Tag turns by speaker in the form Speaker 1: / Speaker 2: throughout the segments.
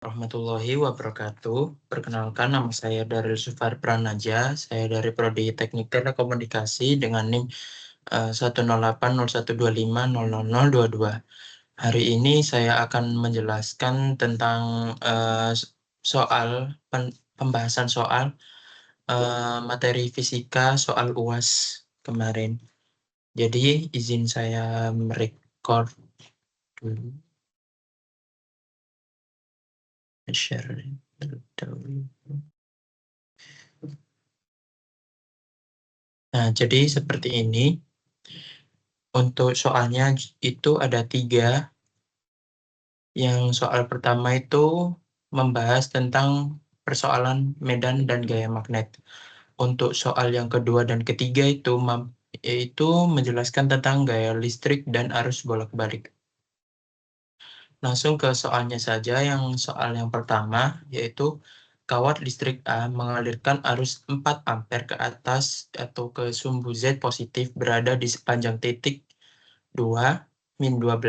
Speaker 1: warahmatullahi wabarakatuh. Perkenalkan, nama saya Daril Sufar Pranaja. Saya dari Prodi Teknik Telekomunikasi dengan NIM 10801250022. Hari ini saya akan menjelaskan tentang pembahasan soal materi fisika soal UAS kemarin. Jadi izin saya merecord dulu. Share dulu. Nah, jadi seperti ini. Untuk soalnya itu ada 3. Yang soal pertama itu membahas tentang persoalan medan dan gaya magnet. Untuk soal yang kedua dan ketiga itu yaitu menjelaskan tentang gaya listrik dan arus bolak-balik. Langsung ke soalnya saja. Yang soal yang pertama yaitu kawat listrik A mengalirkan arus 4 ampere ke atas atau ke sumbu Z positif berada di sepanjang titik 2, min 12,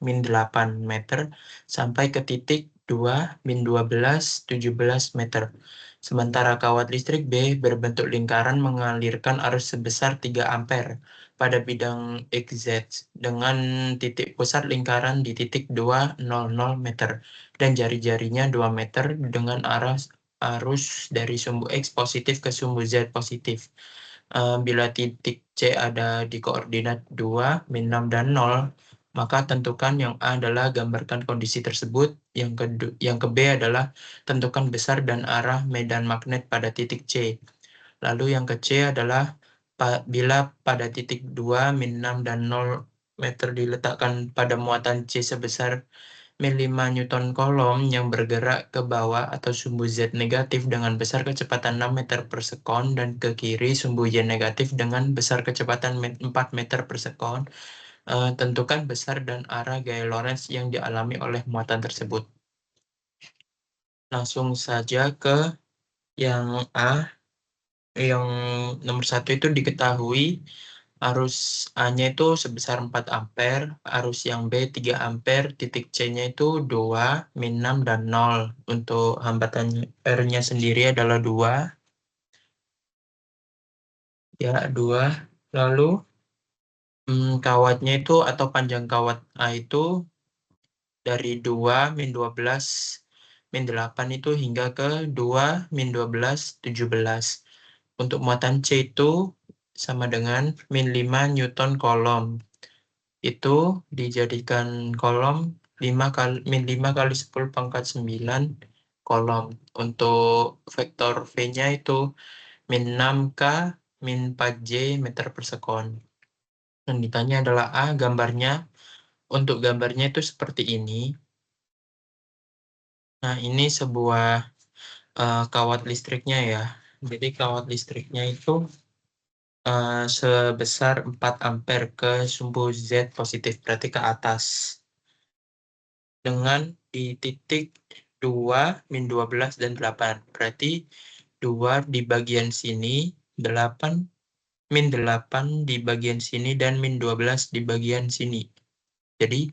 Speaker 1: min 8 meter sampai ke titik 2, min 12, 17 meter. Sementara kawat listrik B berbentuk lingkaran mengalirkan arus sebesar 3 ampere pada bidang XZ dengan titik pusat lingkaran di titik 200 meter dan jari-jarinya 2 meter dengan arah arus dari sumbu X positif ke sumbu Z positif. Bila titik C ada di koordinat 2, min 6, dan 0, maka tentukan yang A adalah gambarkan kondisi tersebut, yang ke B adalah tentukan besar dan arah medan magnet pada titik C. Lalu yang ke C adalah bila pada titik 2, min 6, dan 0 meter diletakkan pada muatan C sebesar min 5 Newton kolom yang bergerak ke bawah atau sumbu Z negatif dengan besar kecepatan 6 meter per sekon dan ke kiri sumbu Y negatif dengan besar kecepatan 4 meter per sekon, tentukan besar dan arah gaya Lorentz yang dialami oleh muatan tersebut. Langsung saja ke yang A. Yang nomor 1 itu diketahui arus A-nya itu sebesar 4 ampere, arus yang B 3 ampere, titik C-nya itu 2, min 6, dan 0. Untuk hambatan R-nya sendiri adalah 2. Ya, 2. Lalu kawatnya itu atau panjang kawat A itu dari 2, min 12, min 8 itu hingga ke 2, min 12, 17. Untuk muatan C itu sama dengan min 5 Newton kolom. Itu dijadikan kolom min 5 kali 10 pangkat 9 kolom. Untuk vektor V-nya itu min 6K, min 4J meter per sekon. Yang ditanya adalah A, gambarnya. Untuk gambarnya itu seperti ini. Nah, ini sebuah kawat listriknya ya. Jadi kawat listriknya itu sebesar 4 ampere ke sumbu Z positif, berarti ke atas. Dengan di titik 2, min 12, dan 8. Berarti 2 di bagian sini, 8, min 8 di bagian sini, dan min 12 di bagian sini. Jadi,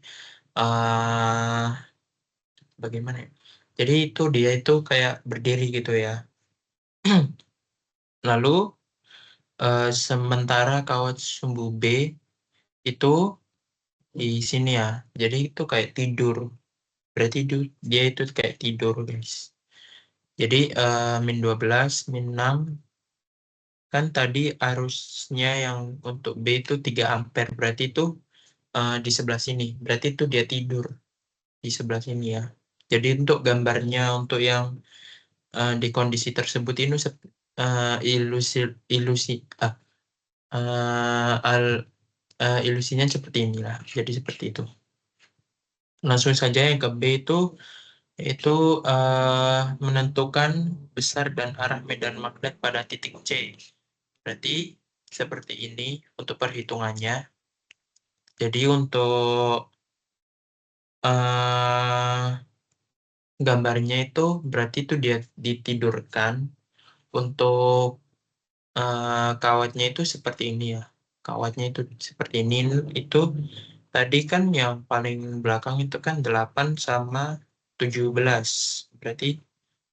Speaker 1: bagaimana ya? Jadi itu dia itu kayak berdiri gitu ya. Lalu, sementara kawat sumbu B itu di sini ya. Jadi itu kayak tidur. Berarti dia itu kayak tidur, guys. Jadi min 12, min 6, kan tadi arusnya yang untuk B itu 3 ampere. Berarti itu di sebelah sini. Berarti itu dia tidur di sebelah sini ya. Jadi untuk gambarnya untuk yang di kondisi tersebut ini ilusinya seperti inilah. Jadi seperti itu. Langsung saja yang ke B itu menentukan besar dan arah medan magnet pada titik C. Berarti seperti ini untuk perhitungannya. Jadi untuk gambarnya itu berarti itu dia ditidurkan. Untuk kawatnya itu seperti ini ya. Kawatnya itu seperti ini. Itu tadi kan yang paling belakang itu kan 8 sama 17. Berarti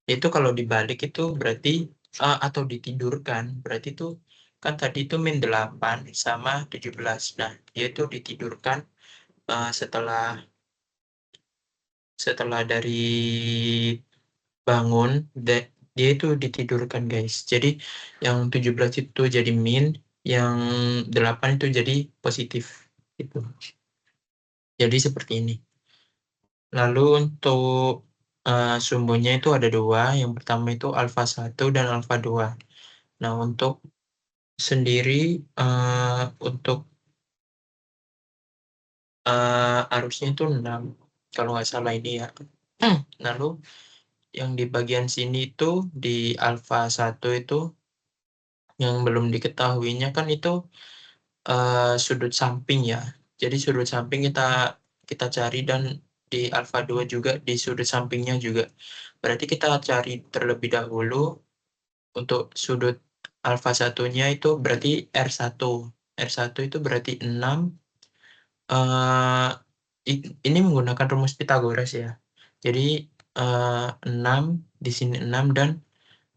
Speaker 1: itu kalau dibalik itu berarti atau ditidurkan, berarti itu kan tadi itu min 8 sama 17. Nah, dia itu ditidurkan setelah dari bangun, dia itu ditidurkan, guys. Jadi yang 17 itu jadi min, yang 8 itu jadi positif. Gitu. Jadi seperti ini. Lalu untuk sumbunya itu ada dua. Yang pertama itu alfa 1 dan alfa 2. Nah, untuk sendiri untuk arusnya itu 6. Kalau nggak salah ini ya. Lalu yang di bagian sini itu di alfa 1 itu yang belum diketahuinya kan itu sudut samping ya. Jadi sudut samping kita cari, dan di alfa 2 juga di sudut sampingnya juga. Berarti kita cari terlebih dahulu untuk sudut alfa 1-nya itu berarti R1. R1 itu berarti 6. Ini menggunakan rumus Pythagoras ya. Jadi 6, di sini 6 dan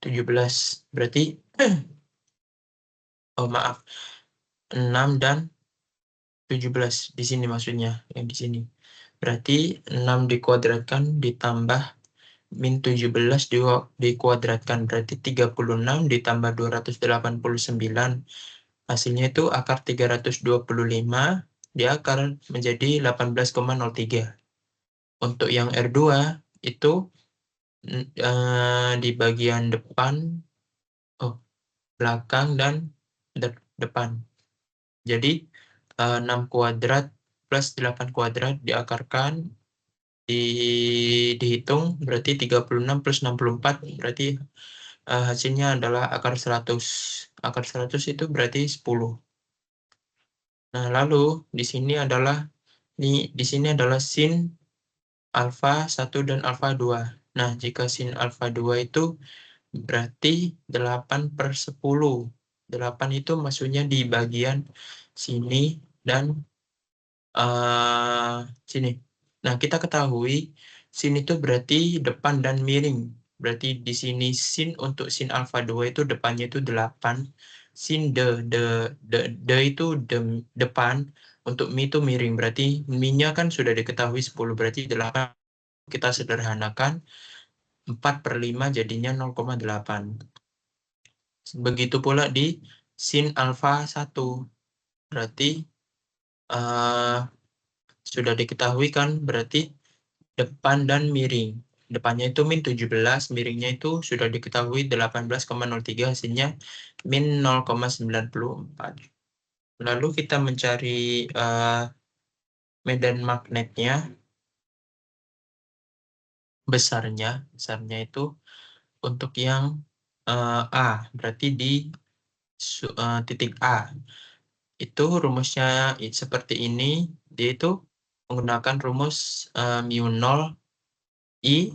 Speaker 1: 17. Berarti oh maaf, 6 dan 17 di sini maksudnya, yang di sini. Berarti 6 dikuadratkan ditambah min 17 dikuadratkan, berarti 36 ditambah 289. Hasilnya itu akar 325 diakar menjadi 18,03. Untuk yang R2 itu di bagian depan, belakang, dan depan. Jadi 6 kuadrat plus 8 kuadrat diakarkan, dihitung, berarti 36 plus 64, berarti hasilnya adalah akar 100. Akar 100 itu berarti 10. Nah, lalu di sini adalah sin alfa 1 dan alfa 2. Nah, jika sin alfa 2 itu berarti 8/10. 8 itu maksudnya di bagian sini dan sini. Nah, kita ketahui sin itu berarti depan dan miring. Berarti di sini sin untuk sin alfa 2 itu depannya itu 8. Sin de itu depan, untuk mi itu miring. Berarti mi-nya kan sudah diketahui 10, berarti 8 kita sederhanakan, 4/5 jadinya 0,8. Begitu pula di sin alfa 1. Berarti sudah diketahui kan, berarti depan dan miring. Depannya itu min 17, miringnya itu sudah diketahui 18,03, hasilnya min 0,94. Lalu kita mencari medan magnetnya, besarnya itu untuk yang A, berarti di titik A. Itu rumusnya seperti ini, dia itu menggunakan rumus mu 0 I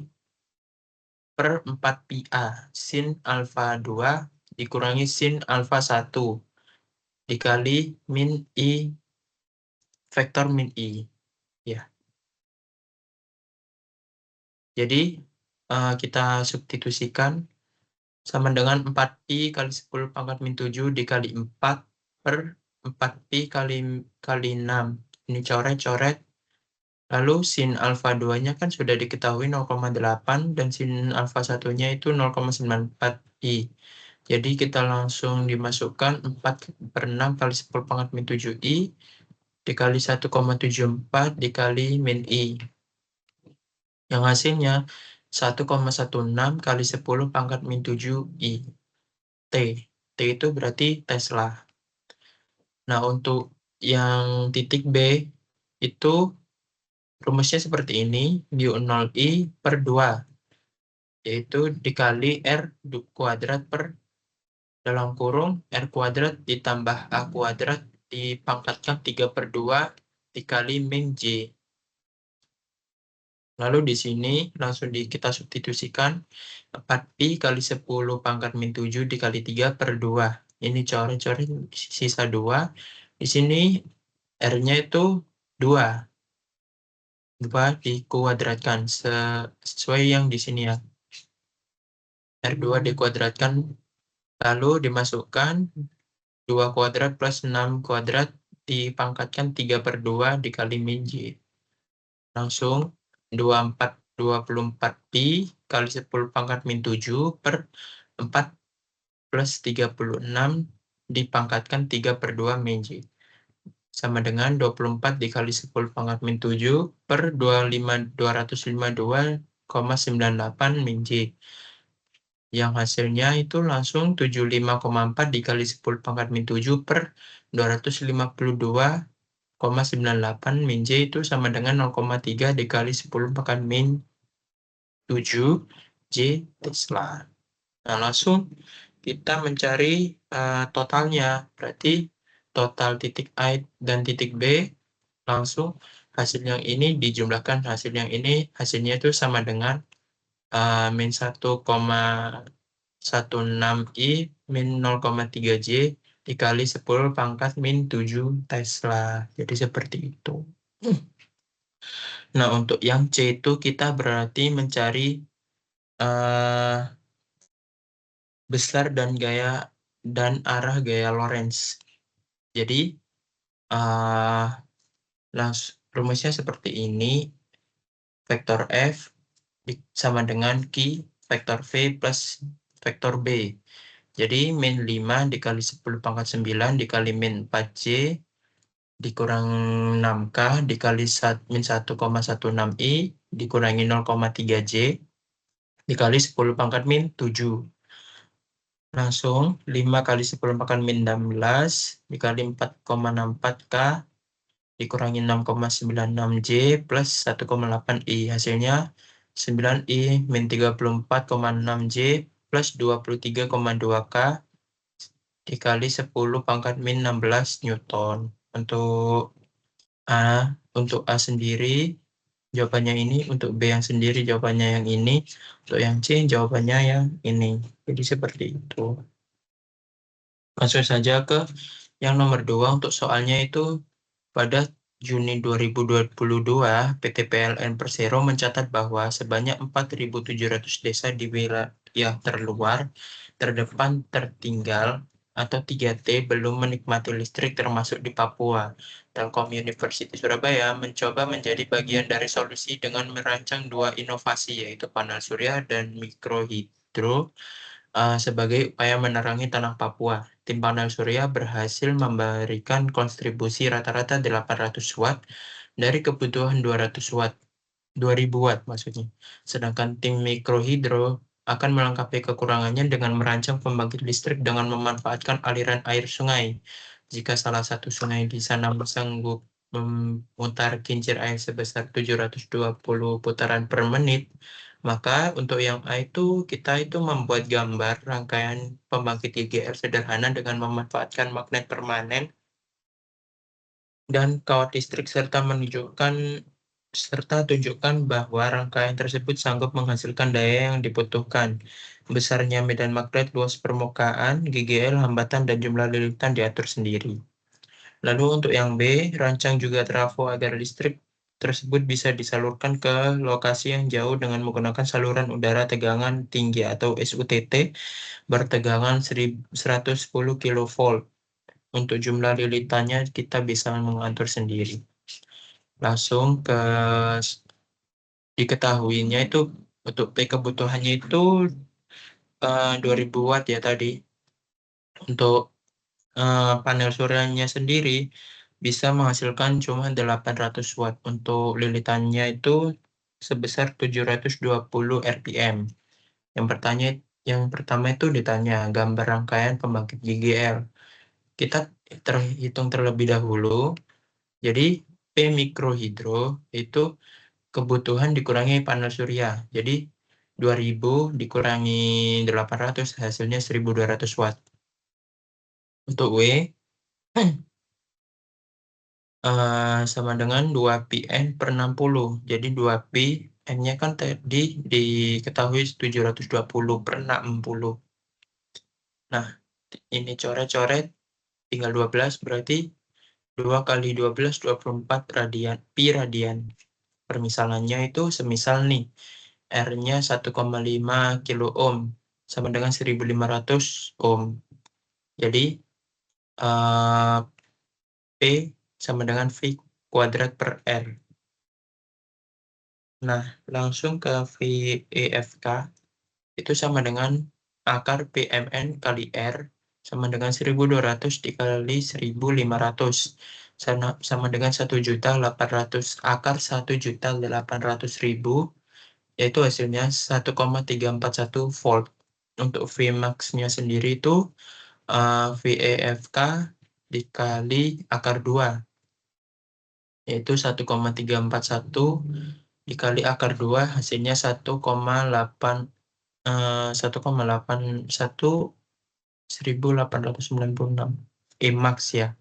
Speaker 1: per 4 pi A, sin alfa 2 dikurangi sin alfa 1 dikali min I vektor min I. Ya. Jadi kita substitusikan sama dengan 4 pi kali 10 pangkat min 7 dikali 4 per 4 pi kali 6. Ini coret-coret. Lalu sin alfa 2-nya kan sudah diketahui 0,8 dan sin alfa 1-nya itu 0,94 pi. Jadi kita langsung dimasukkan 4/6 kali 10 pangkat min 7 I dikali 1,74 dikali min I. Yang hasilnya 1,16 kali 10 pangkat min 7 I. T. T itu berarti Tesla. Nah, untuk yang titik B itu rumusnya seperti ini, mu 0I per 2, yaitu dikali R kuadrat per dalam kurung R kuadrat ditambah A kuadrat dipangkatkan 3/2 dikali min J. Lalu di sini langsung kita substitusikan 4 pi kali 10 pangkat min 7 dikali 3/2. Ini coret-coret sisa 2. Di sini R-nya itu 2. 2 dikuadratkan sesuai yang di sini ya. R2 dikuadratkan, lalu dimasukkan 2 kuadrat plus 6 kuadrat dipangkatkan 3/2 dikali min J. Langsung 24 pi kali 10 pangkat min 7 per 4 plus 36 dipangkatkan 3/2 min J. Sama dengan 24 dikali 10 pangkat min 7 per 252,98 min J. Yang hasilnya itu langsung 75,4 dikali 10 pangkat min 7 per 252,98 min J itu sama dengan 0,3 dikali 10 pangkat min 7 J Tesla. Nah, langsung kita mencari totalnya. Berarti total titik A dan titik B, langsung hasil yang ini dijumlahkan hasil yang ini, hasilnya itu sama dengan min 1,16 I min 0,3 J dikali 10 pangkat min 7 Tesla. Jadi seperti itu. Nah, untuk yang C itu kita berarti mencari besar dan arah gaya Lorentz. Jadi rumusnya seperti ini. Vektor F sama dengan Q vektor V plus vektor B. Jadi min 5 dikali 10 pangkat 9 dikali min 4J dikurang 6K dikali min 1,16 I dikurangi 0,3 J dikali 10 pangkat min 7. Langsung 5 kali 10 pangkat min 16 dikali 4,64 K dikurangi 6,96 J plus 1,8 I. Hasilnya 9 I min 34,6 J plus 23,2 K dikali 10 pangkat min 16 Newton. Untuk A sendiri jawabannya ini, untuk B yang sendiri jawabannya yang ini, untuk yang C jawabannya yang ini. Jadi seperti itu. Langsung saja ke yang nomor 2. Untuk soalnya itu pada Juni 2022, PT PLN Persero mencatat bahwa sebanyak 4.700 desa di wilayah terluar, terdepan, tertinggal, atau 3T belum menikmati listrik termasuk di Papua. Telkom University Surabaya mencoba menjadi bagian dari solusi dengan merancang 2 inovasi, yaitu panel surya dan mikrohidro sebagai upaya menerangi tanah Papua. Tim panel surya berhasil memberikan kontribusi rata-rata 800 watt dari kebutuhan 200 watt, 2000 watt maksudnya. Sedangkan tim mikrohidro akan melengkapi kekurangannya dengan merancang pembangkit listrik dengan memanfaatkan aliran air sungai. Jika salah satu sungai di sana sanggup memutar kincir air sebesar 720 putaran per menit, maka untuk yang A itu kita itu membuat gambar rangkaian pembangkit GGR sederhana dengan memanfaatkan magnet permanen dan kawat listrik serta tunjukkan bahwa rangkaian tersebut sanggup menghasilkan daya yang dibutuhkan. Besarnya medan magnet, luas permukaan, GGL, hambatan, dan jumlah lilitan diatur sendiri. Lalu untuk yang B, rancang juga trafo agar listrik tersebut bisa disalurkan ke lokasi yang jauh dengan menggunakan saluran udara tegangan tinggi atau SUTT bertegangan 110 kV. Untuk jumlah lilitannya kita bisa mengatur sendiri. Langsung ke diketahuinya itu untuk P kebutuhannya itu 2000 watt ya tadi. Untuk panel suryanya sendiri bisa menghasilkan cuma 800 watt. Untuk lilitannya itu sebesar 720 rpm. Yang pertama itu ditanya gambar rangkaian pembangkit GGL. Kita terhitung terlebih dahulu. Jadi P mikrohidro itu kebutuhan dikurangi panel surya. Jadi 2000 dikurangi 800 hasilnya 1200 watt. Untuk W sama dengan 2πn per 60. Jadi 2pi N-nya kan tadi diketahui 720 per 60. Nah, ini coret-coret tinggal 12 berarti 2 kali 12 24 radian, pi radian. Permisalannya itu semisal nih, R-nya 1,5 kilo ohm sama dengan 1500 ohm. Jadi P sama dengan V kuadrat per R. Nah, langsung ke VEFK itu sama dengan akar PMN kali R sama dengan 1200 dikali 1500 sama dengan 1.800 akar 1.800.000, yaitu hasilnya 1,341 volt. Untuk Vmax-nya sendiri itu VEFK dikali akar 2, yaitu 1,341 dikali akar 2, hasilnya 1896 Emax ya.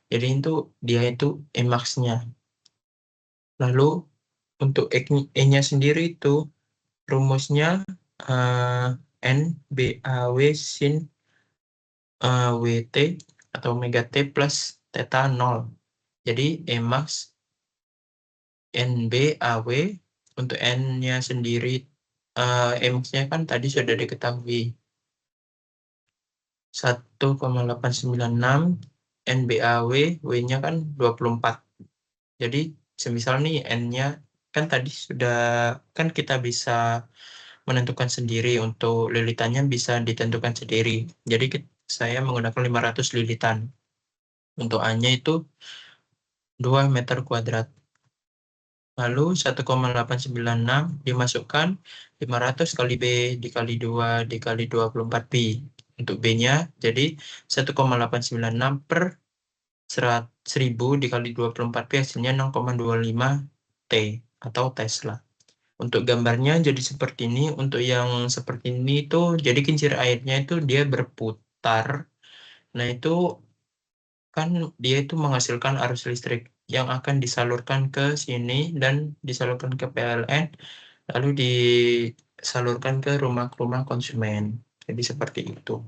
Speaker 1: Jadi itu dia itu Emax-nya. Lalu untuk E-nya sendiri itu rumusnya N BAW sin WT atau omega T plus theta 0. Jadi Emax NBAW untuk N-nya sendiri, Emax-nya kan tadi sudah diketahui 1,896, NBAW, W-nya kan 24. Jadi semisal nih N-nya kan tadi sudah, kan kita bisa menentukan sendiri, untuk lilitannya bisa ditentukan sendiri. Jadi saya menggunakan 500 lilitan. Untuk A-nya itu 2 meter kuadrat. Lalu 1,896 dimasukkan 500 kali B dikali 2 dikali 24 pi. Untuk B-nya jadi 1,896 per 1000 dikali 24 pi, hasilnya 0,25 T atau Tesla. Untuk gambarnya jadi seperti ini. Untuk yang seperti ini itu jadi kincir airnya itu dia berputar. Nah itu kan dia itu menghasilkan arus listrik yang akan disalurkan ke sini dan disalurkan ke PLN, lalu disalurkan ke rumah-rumah konsumen. Jadi seperti itu.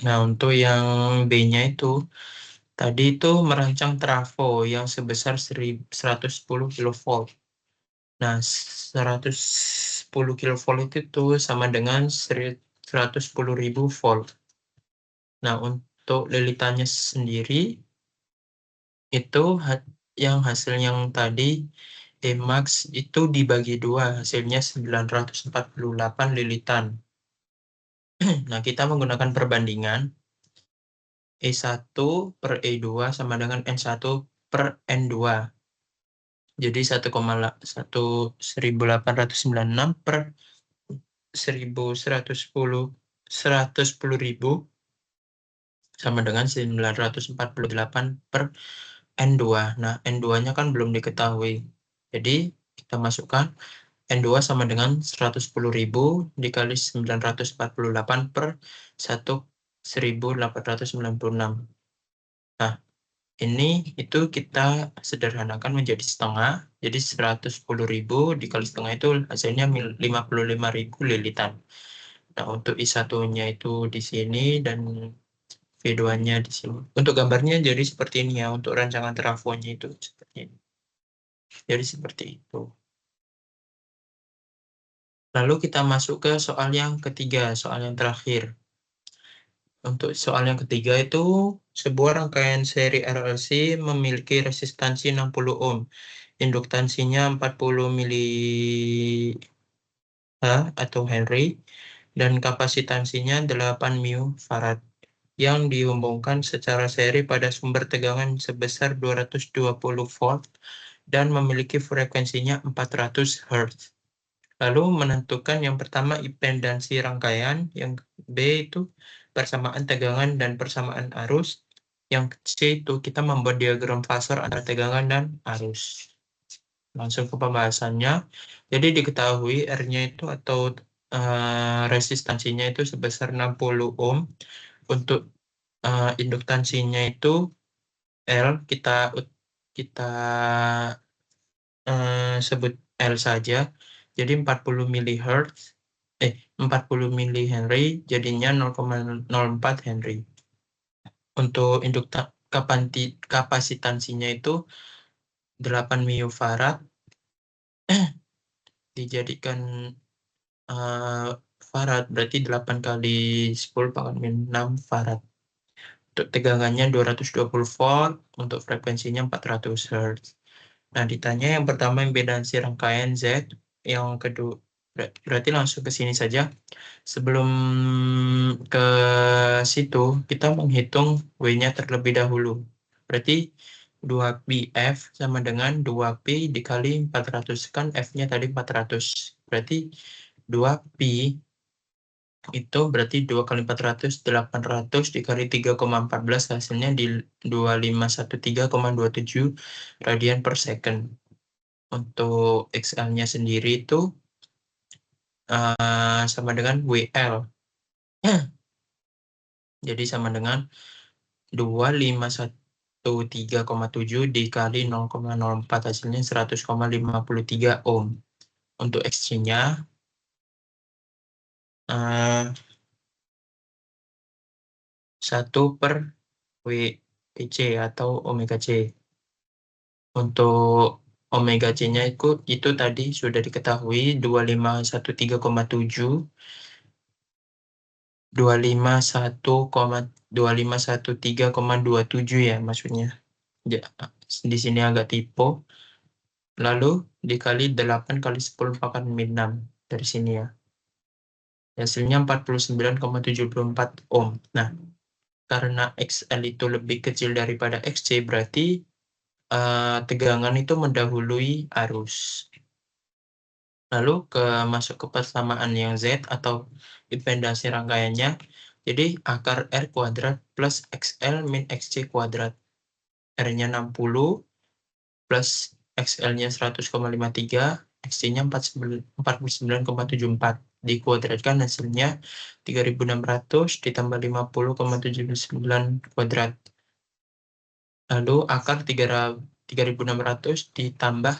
Speaker 1: Nah, untuk yang B-nya itu, tadi itu merancang trafo yang sebesar 110 kV. Nah, 110 kV itu sama dengan 110.000 volt. Nah, untuk lilitannya sendiri, itu yang hasil yang tadi Emax itu dibagi 2, hasilnya 948 lilitan. Nah, kita menggunakan perbandingan E1 per E2 sama dengan N1 per N2. Jadi 1896 per 110.000 sama dengan 948 per N2. Nah, N2-nya kan belum diketahui. Jadi, kita masukkan N2 sama dengan 110.000 dikali 948 per 1.896. Nah, ini itu kita sederhanakan menjadi setengah. Jadi 110.000 dikali setengah itu hasilnya 55.000 lilitan. Nah, untuk I1-nya itu di sini dan V2-nya di sini. Untuk gambarnya jadi seperti ini ya. Untuk rancangan trafonya itu seperti ini. Jadi seperti itu. Lalu kita masuk ke soal yang ketiga, soal yang terakhir. Untuk soal yang ketiga itu, sebuah rangkaian seri RLC memiliki resistansi 60 ohm, induktansinya 40 mili atau Henry, dan kapasitansinya 8 mu farad, yang dihubungkan secara seri pada sumber tegangan sebesar 220 volt dan memiliki frekuensinya 400 Hz. Lalu menentukan yang pertama impedansi rangkaian, yang B itu persamaan tegangan dan persamaan arus, yang C itu kita membuat diagram fasor antara tegangan dan arus. Langsung ke pembahasannya. Jadi diketahui R-nya itu atau resistansinya itu sebesar 60 ohm. Untuk induktansinya itu L, kita sebut L saja. Jadi 40 mHz, 40 mH jadinya 0,04 Henry. Untuk kapasitansinya itu 8 miofarad dijadikan farad, berarti 8 kali 10 pangkat min 6 farad. Untuk tegangannya 220 volt, untuk frekuensinya 400 Hz. Nah, ditanya yang pertama impedansi rangkaian Z, yang kedua berarti langsung ke sini saja. Sebelum ke situ, kita menghitung W-nya terlebih dahulu. Berarti 2πf sama dengan 2P dikali 400. Kan F-nya tadi 400. Berarti 2Pi itu berarti 2 kali 400, 800 dikali 3,14 hasilnya di 2513,27 radian per second. Untuk XL-nya sendiri itu sama dengan WL. Jadi sama dengan 2513,7 dikali 0,04 hasilnya 100,53 ohm. Untuk X-nya 1 per WC atau omega C. Untuk omega C-nya itu tadi sudah diketahui 2513,7 2513,27 ya maksudnya. Ya, di sini agak typo. Lalu dikali 8 kali 10 pangkat min 6 dari sini ya. Hasilnya 49,74 ohm. Nah, karena XL itu lebih kecil daripada XC, berarti tegangan itu mendahului arus. Lalu masuk ke persamaan yang Z atau impedansi rangkaiannya. Jadi akar R kuadrat plus XL min XC kuadrat. R-nya 60 plus XL-nya 100,53, XC-nya 49,74. Dikuadratkan hasilnya 3.600 ditambah 50,79 kuadrat. Lalu akar 3.600 ditambah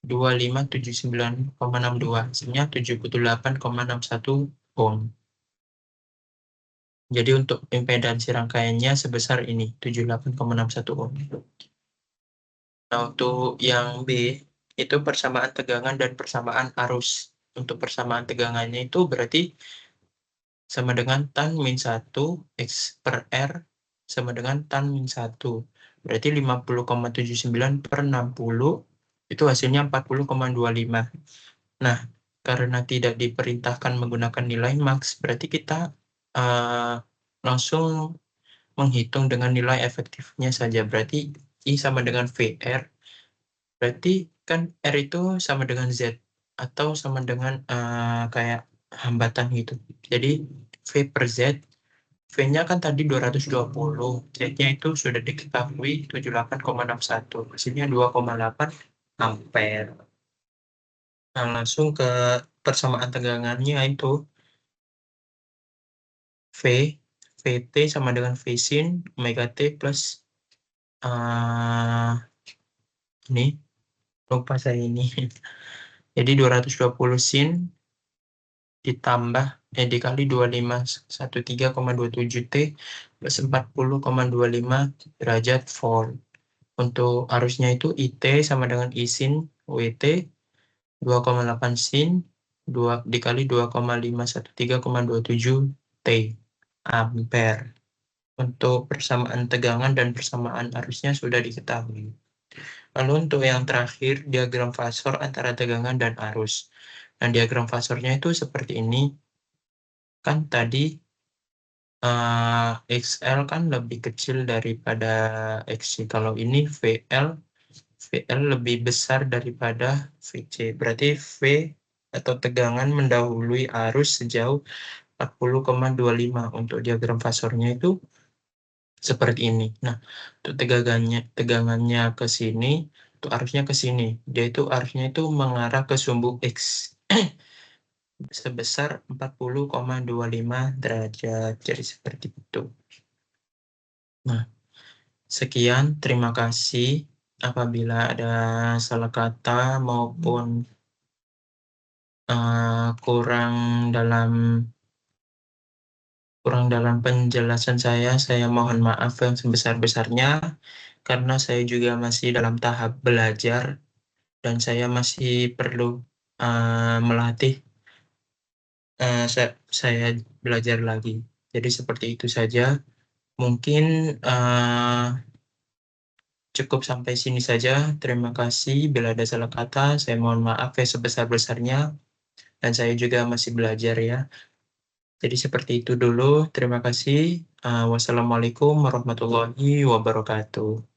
Speaker 1: 2579,62, hasilnya 78,61 ohm. Jadi untuk impedansi rangkaiannya sebesar ini, 78,61 ohm. Nah, untuk yang B, itu persamaan tegangan dan persamaan arus. Untuk persamaan tegangannya itu berarti sama dengan tan min 1 X per R sama dengan tan min 1. Berarti 50,79 per 60, itu hasilnya 40,25. Nah, karena tidak diperintahkan menggunakan nilai max, berarti kita langsung menghitung dengan nilai efektifnya saja. Berarti I sama dengan VR. Berarti kan R itu sama dengan Z atau sama dengan kayak hambatan gitu. Jadi V per Z, V-nya kan tadi 220, Z-nya itu sudah diketahui 78,61, hasilnya 2,8 ampere. Nah, langsung ke persamaan tegangannya itu V, VT sama dengan V sin omega T plus ini, lupa saya ini. Jadi 220 sin ditambah dikali 2513,27 T plus 40,25 derajat volt. Untuk arusnya itu IT sama dengan I sin WT 2,8 sin 2 dikali 2,513,27 T ampere. Untuk persamaan tegangan dan persamaan arusnya sudah diketahui. Lalu untuk yang terakhir, diagram fasor antara tegangan dan arus. Nah, diagram fasornya itu seperti ini. Kan tadi XL kan lebih kecil daripada XC. Kalau ini VL lebih besar daripada VC. Berarti V atau tegangan mendahului arus sejauh 40,25. Untuk diagram fasornya itu seperti ini. Nah, untuk tegangannya ke sini, untuk arusnya ke sini. Dia itu arusnya itu mengarah ke sumbu X sebesar 40,25 derajat. Jadi seperti itu. Nah, sekian, terima kasih. Apabila ada salah kata maupun kurang dalam penjelasan saya mohon maaf yang sebesar-besarnya. karena saya juga masih dalam tahap belajar dan saya masih perlu melatih saya belajar lagi. Jadi seperti itu saja. Mungkin cukup sampai sini saja. Terima kasih. Bila ada salah kata, saya mohon maaf ya sebesar-besarnya. Dan saya juga masih belajar ya. Jadi seperti itu dulu. Terima kasih. Wassalamualaikum warahmatullahi wabarakatuh.